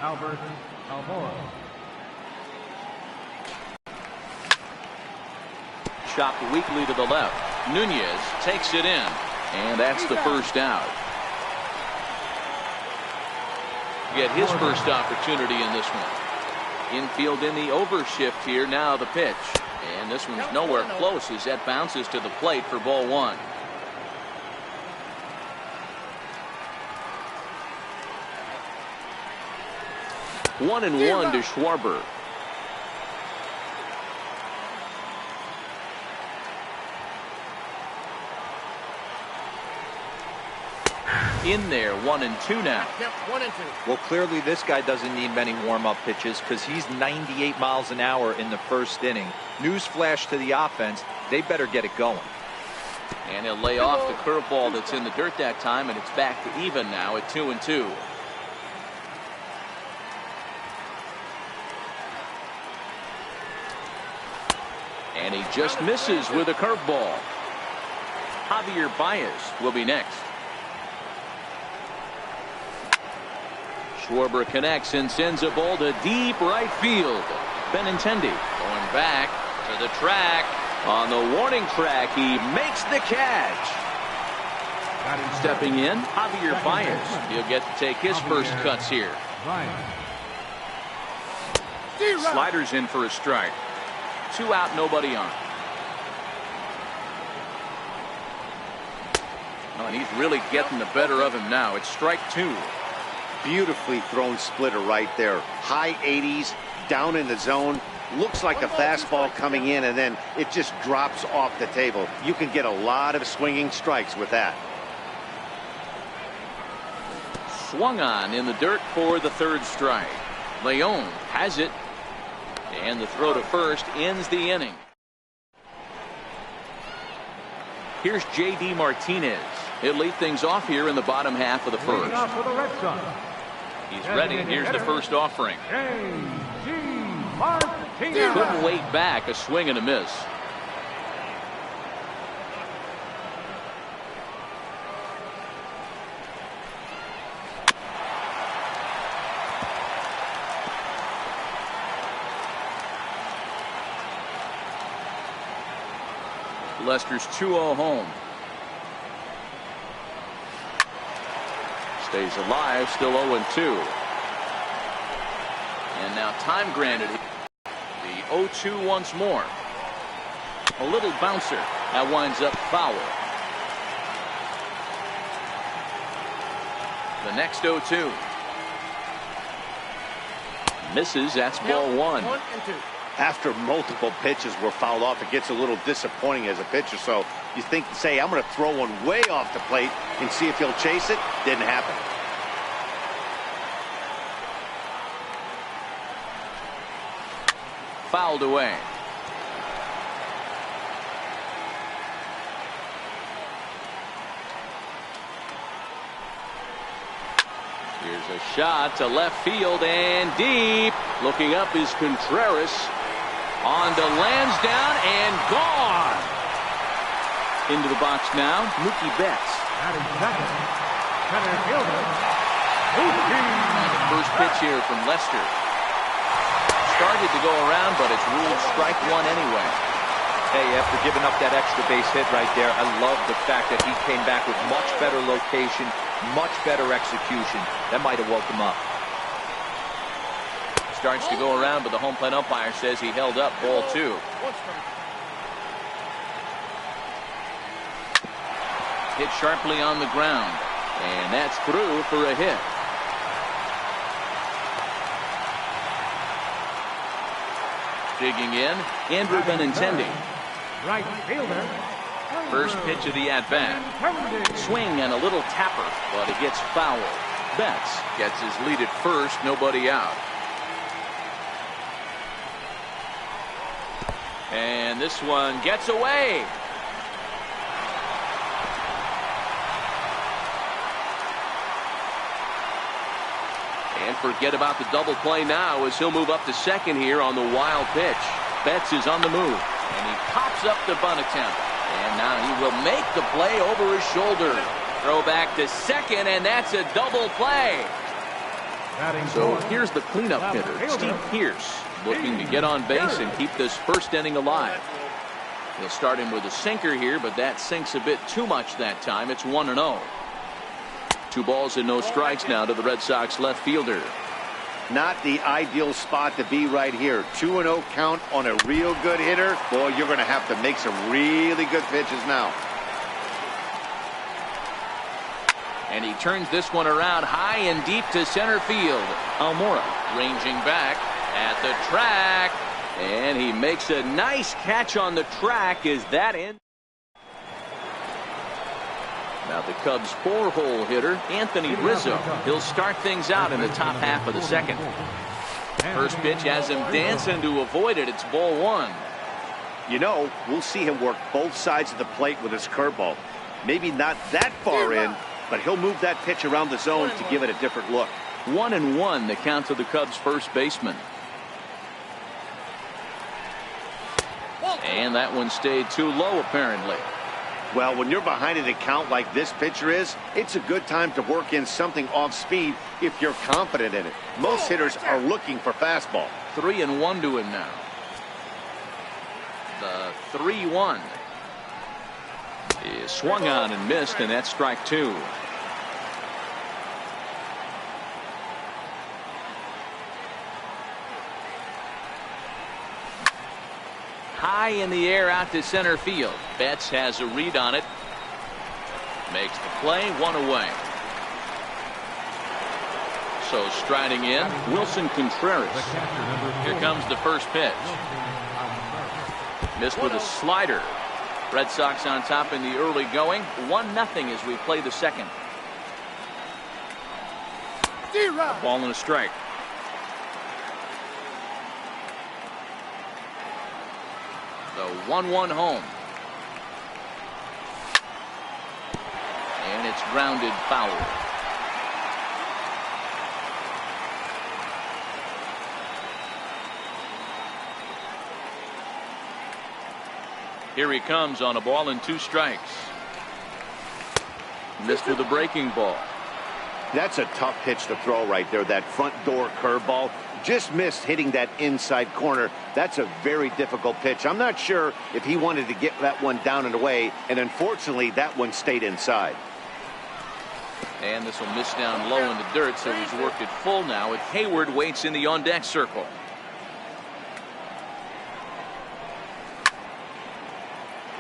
Albert Almora. Chopped weakly to the left. Nunez takes it in, and that's the first out. Get his first opportunity in this one. Infield in the overshift here. Now the pitch, and this one's nowhere close as that bounces to the plate for ball one. 1-1 to Schwarber. In there, 1-2 now. Well, clearly this guy doesn't need many warm-up pitches because he's 98 miles an hour in the first inning. Newsflash to the offense, they better get it going. And he'll lay off the curveball that's in the dirt that time, and it's back to even now at 2-2. And he just misses with a curveball. Javier Baez will be next. Schwarber connects and sends a ball to deep right field. Benintendi going back to the track. On the warning track, he makes the catch. Stepping in, Javier Baez. He'll get to take his first cuts here. Sliders in for a strike. 2 out, nobody on. Oh, and he's really getting the better of him now. It's strike 2. Beautifully thrown splitter right there. High 80s, down in the zone. Looks like a fastball coming in, and then it just drops off the table. You can get a lot of swinging strikes with that. Swung on in the dirt for the third strike. Leon has it. And the throw to first ends the inning. Here's J.D. Martinez. He'll lead things off here in the bottom half of the first. He's ready. Here's the first offering. Couldn't wait back. A swing and a miss. Lester's 2-0 home. Stays alive, still 0-2. And now time granted. The 0-2 once more. A little bouncer. That winds up foul. The next 0-2. Misses. That's ball one. After multiple pitches were fouled off, it gets a little disappointing as a pitcher. So you think, say, I'm going to throw one way off the plate and see if he'll chase it. Didn't happen. Fouled away. Here's a shot to left field and deep. Looking up is Contreras. On to Lansdowne and gone. Into the box now, Mookie Betts. The first pitch here from Lester. Started to go around, but it's ruled strike one anyway. Hey, after giving up that extra base hit right there, I love the fact that he came back with much better location, much better execution. That might have woke him up. Starts to go around, but the home plate umpire says he held up. Ball two. Hit sharply on the ground, and that's through for a hit. Digging in, Andrew Benintendi. Right fielder. First pitch of the at-bat. Swing and a little tapper, but it gets foul. Betts gets his lead at first, nobody out. And this one gets away. And forget about the double play now as he'll move up to second here on the wild pitch. Betts is on the move, and he pops up the bunt attempt. And now he will make the play over his shoulder. Throw back to second, and that's a double play. So here's the cleanup hitter, Steve Pierce, looking to get on base and keep this first inning alive. He'll start him with a sinker here, but that sinks a bit too much that time. It's 1-0. 2 balls and no strikes now to the Red Sox left fielder. Not the ideal spot to be right here. 2-0 count on a real good hitter. Boy, you're going to have to make some really good pitches now. And he turns this one around high and deep to center field. Almora ranging back at the track. And he makes a nice catch on the track. Is that in? Now the Cubs 4-hole hitter, Anthony Rizzo. He'll start things out in the top half of the second. First pitch has him dancing to avoid it. It's ball 1. You know, we'll see him work both sides of the plate with his curveball. Maybe not that far in, but he'll move that pitch around the zone to give it a different look. 1-1 the count to the Cubs first baseman. And that one stayed too low apparently. Well, when you're behind an account like this pitcher is, it's a good time to work in something off speed if you're confident in it. Most hitters are looking for fastball. 3-1 to him now. The 3-1 is swung on and missed, and that's strike 2. High in the air out to center field. Betts has a read on it. Makes the play, 1 away. So striding in, Wilson Contreras. Here comes the first pitch. Missed with a slider. Red Sox on top in the early going. 1-0 as we play the second. A ball and a strike. The 1-1 home. And it's grounded foul. Here he comes on a ball and 2 strikes. Missed with a breaking ball. That's a tough pitch to throw right there. That front door curveball just missed hitting that inside corner. That's a very difficult pitch. I'm not sure if he wanted to get that one down and away, and unfortunately that one stayed inside. And this will miss down low in the dirt, so he's worked it full now. And Hayward waits in the on-deck circle.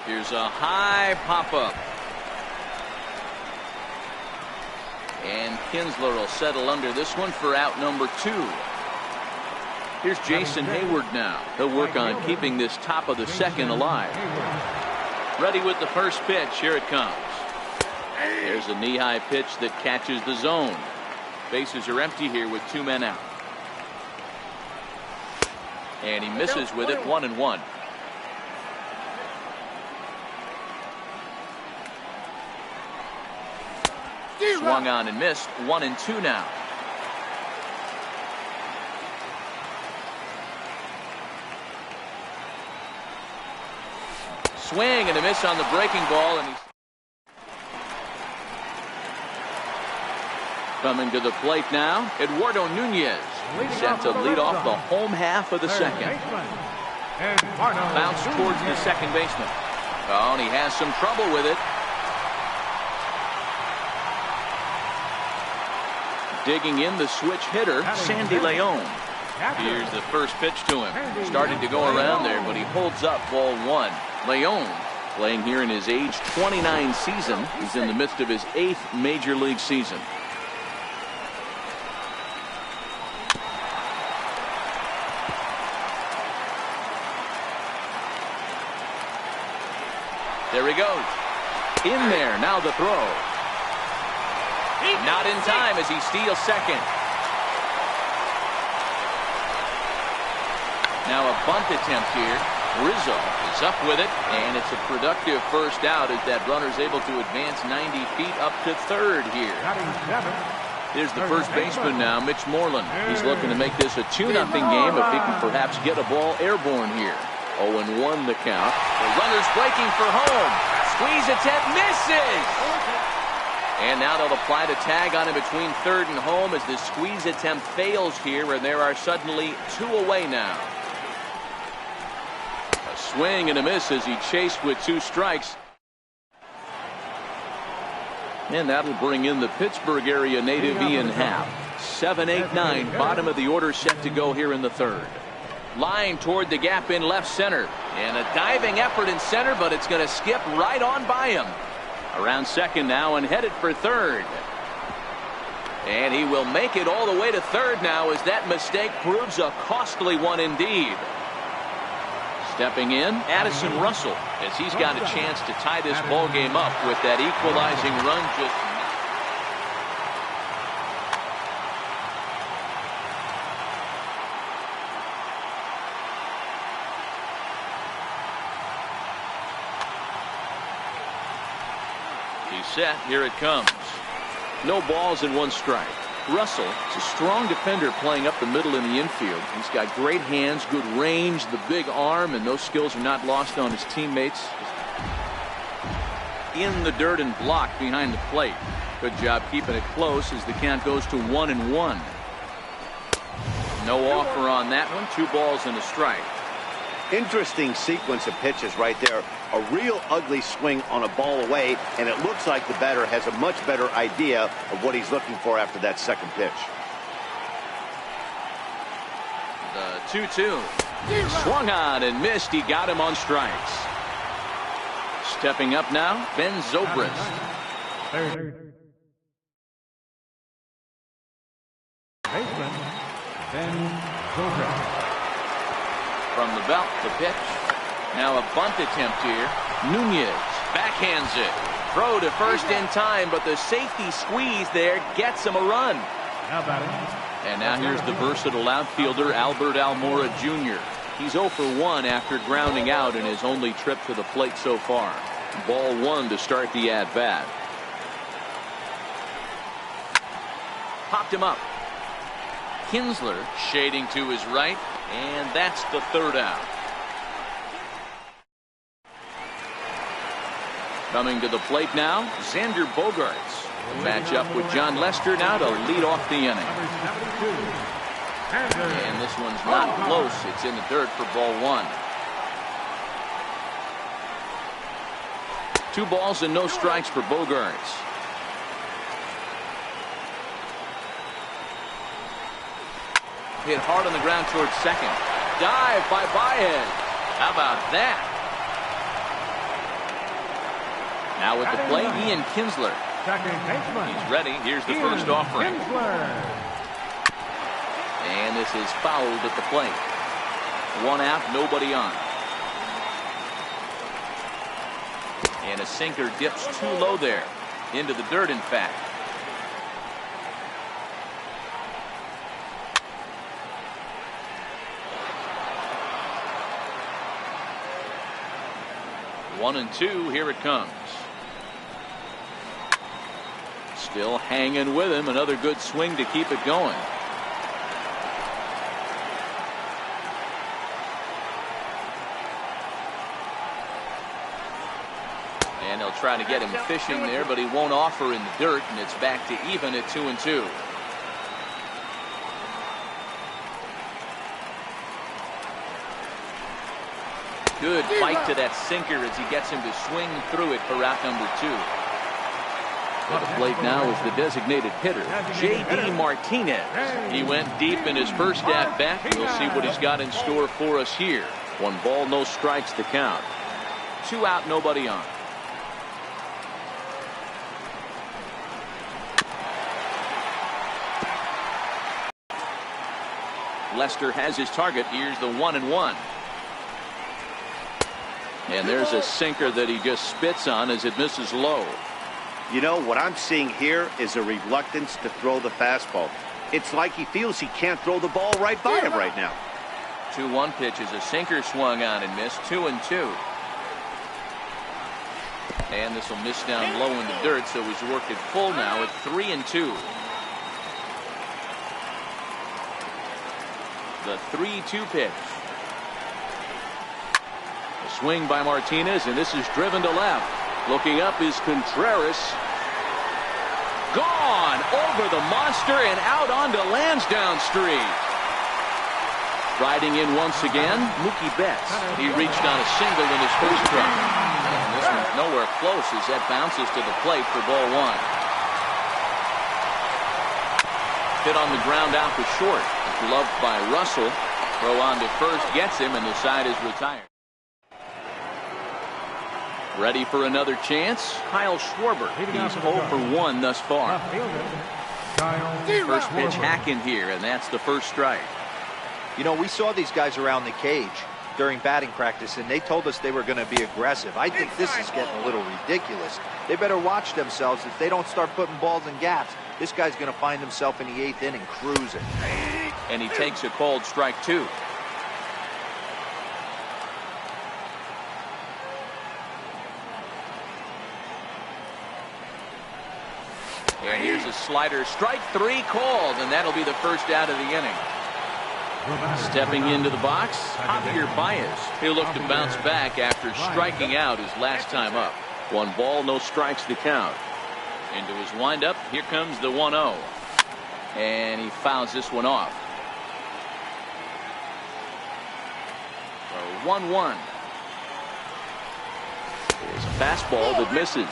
Here's a high pop-up. And Kinsler will settle under this one for out number 2. Here's Jason Hayward now. He'll work on keeping this top of the second alive. Ready with the first pitch. Here it comes. There's a knee-high pitch that catches the zone. Bases are empty here with 2 men out. And he misses with it, 1-1. Swung on and missed, 1-2 now. Swing and a miss on the breaking ball, and he's coming to the plate now. Eduardo Nunez set to lead off the home half of the second. Bounce towards the second baseman. Oh, and he has some trouble with it. Digging in the switch hitter, Sandy Leon. Here's the first pitch to him. Started to go around there, but he holds up ball 1. Leon playing here in his age 29 season. He's in the midst of his 8th major league season. There he goes. In there, now the throw. Not in time as he steals second. Now a bunt attempt here. Rizzo is up with it, and it's a productive first out as that runner's able to advance 90 feet up to third here. Here's the first baseman now, Mitch Moreland. He's looking to make this a 2-0 game if he can perhaps get a ball airborne here. 0-1 the count. The runner's breaking for home. Squeeze attempt misses. And now they'll apply the tag on him between third and home as the squeeze attempt fails here, and there are suddenly 2 away now. A swing and a miss as he chased with 2 strikes. And that'll bring in the Pittsburgh area native Ian Happ. 7-8-9, bottom of the order set to go here in the third. Line toward the gap in left center. And a diving effort in center, but it's going to skip right on by him. Around second now and headed for third. And he will make it all the way to third now as that mistake proves a costly one indeed. Stepping in, Addison Russell, as he's got a chance to tie this ball game up with that equalizing run just. He's set. Here it comes. No balls and 1 strike. Russell is a strong defender playing up the middle in the infield. He's got great hands, good range, the big arm, and those skills are not lost on his teammates. In the dirt and blocked behind the plate. Good job keeping it close as the count goes to 1-1. No offer on that one. 2 balls and a strike. Interesting sequence of pitches right there. A real ugly swing on a ball away, and it looks like the batter has a much better idea of what he's looking for after that second pitch. The 2-2. Swung on and missed. He got him on strikes. Stepping up now, Ben Zobrist. Third. Baseman, Ben Zobrist. From the belt, the pitch. Now a bunt attempt here. Nunez backhands it. Throw to first in time, but the safety squeeze there gets him a run. And now here's the versatile outfielder Albert Almora Jr. He's 0 for 1 after grounding out in his only trip to the plate so far. Ball 1 to start the at-bat. Popped him up. Kinsler shading to his right, and that's the third out. Coming to the plate now, Xander Bogaerts. Match up with John Lester now to lead off the inning. And this one's not close. It's in the dirt for ball 1. 2 balls and no strikes for Bogaerts. Hit hard on the ground towards second. Dive by Baez. How about that? Now at the plate, Ian Kinsler. He's ready. Here's the first offering. And this is fouled at the plate. 1 out, nobody on. And a sinker dips too low there. Into the dirt, in fact. One and 2, here it comes. Still hanging with him. Another good swing to keep it going. And they'll try to get him fishing there, but he won't offer in the dirt, and it's back to even at 2 and 2. Good bite to that sinker as he gets him to swing through it for out number 2. At the plate now is the designated hitter, J.D. Martinez. He went deep in his first at-bat. We'll see what he's got in store for us here. 1 ball, no strikes to count. 2 out, nobody on. Lester has his target. Here's the 1-1. And there's a sinker that he just spits on as it misses low. You know, what I'm seeing here is a reluctance to throw the fastball. It's like he feels he can't throw the ball right by him right now. 2-1 pitch is a sinker swung on and missed. 2 and 2. And this will miss down low in the dirt, so he's worked it full now at 3 and 2. The 3-2 pitch. A swing by Martinez, and this is driven to left. Looking up is Contreras. Gone over the monster and out onto Lansdowne Street. Riding in once again, Mookie Betts. He reached on a single in his first try. And this one's nowhere close as that bounces to the plate for ball one. Hit on the ground out to short. Gloved by Russell. Throw on to first gets him, and the side is retired. Ready for another chance? Kyle Schwarber. He's 0 for 1 thus far. First pitch hacking here, and that's the first strike. You know, we saw these guys around the cage during batting practice, and they told us they were going to be aggressive. I think this is getting a little ridiculous. They better watch themselves if they don't start putting balls in gaps. This guy's going to find himself in the 8th inning cruising. And he takes a called strike 2. And here's a slider. Strike 3 called, and that'll be the first out of the inning. Stepping into the box, Javier Baez. He'll look to bounce back after striking out his last time up. 1 ball, no strikes to count. Into his windup, here comes the 1-0. And he fouls this one off. So 1-1. There's a fastball that misses.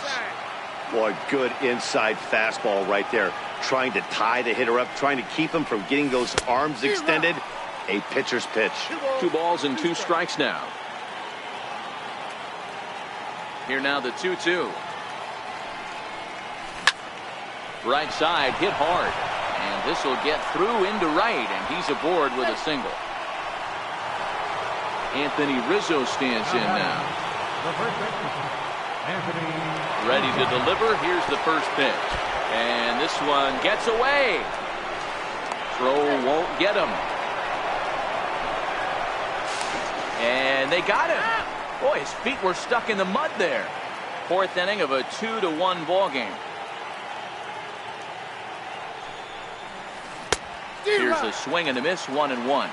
Boy, good inside fastball right there. Trying to tie the hitter up, trying to keep him from getting those arms extended. A pitcher's pitch. 2 balls and 2 strikes now. Here now the 2-2. Right side hit hard. And this will get through into right, and he's aboard with a single. Anthony Rizzo stands in now. Ready to deliver. Here's the first pitch. And this one gets away. Throw won't get him. And they got him. Boy, his feet were stuck in the mud there. 4th inning of a 2-1 ball game. Here's a swing and a miss, 1-1.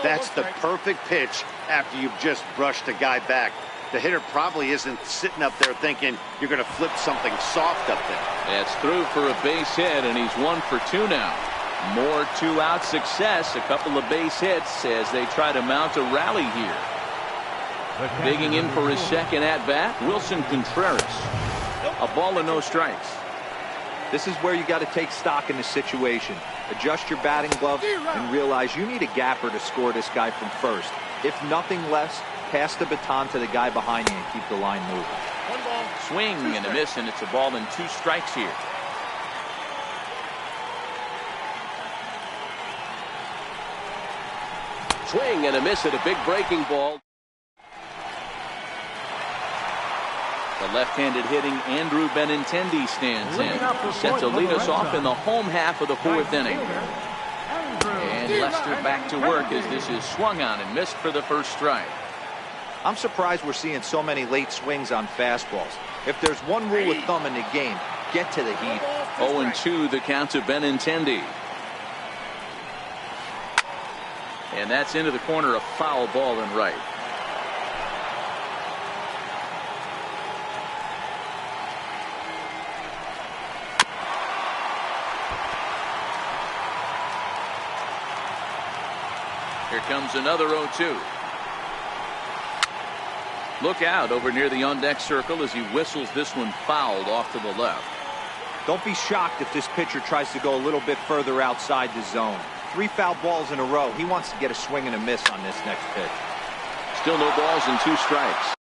That's the perfect pitch after you've just brushed a guy back. The hitter probably isn't sitting up there thinking you're going to flip something soft up there. That's through for a base hit, and he's 1 for 2 now. More 2-out success, a couple of base hits as they try to mount a rally here. Digging in for his second at-bat, Wilson Contreras. A ball and no strikes. This is where you got to take stock in the situation. Adjust your batting glove and realize you need a gapper to score this guy from first. If nothing less, pass the baton to the guy behind you and keep the line moving. Swing and a miss, and it's a ball and 2 strikes here. Swing and a miss at a big breaking ball. The left-handed hitting Andrew Benintendi stands in. Set to lead us off in the home half of the 4th inning. And Lester back to work as this is swung on and missed for the first strike. I'm surprised we're seeing so many late swings on fastballs. If there's one rule of thumb in the game, get to the heat. 0-2 the count to Benintendi. And that's into the corner, a foul ball and right. Here comes another 0-2. Look out over near the on-deck circle as he whistles this one fouled off to the left. Don't be shocked if this pitcher tries to go a little bit further outside the zone. 3 foul balls in a row. He wants to get a swing and a miss on this next pitch. Still no balls and 2 strikes.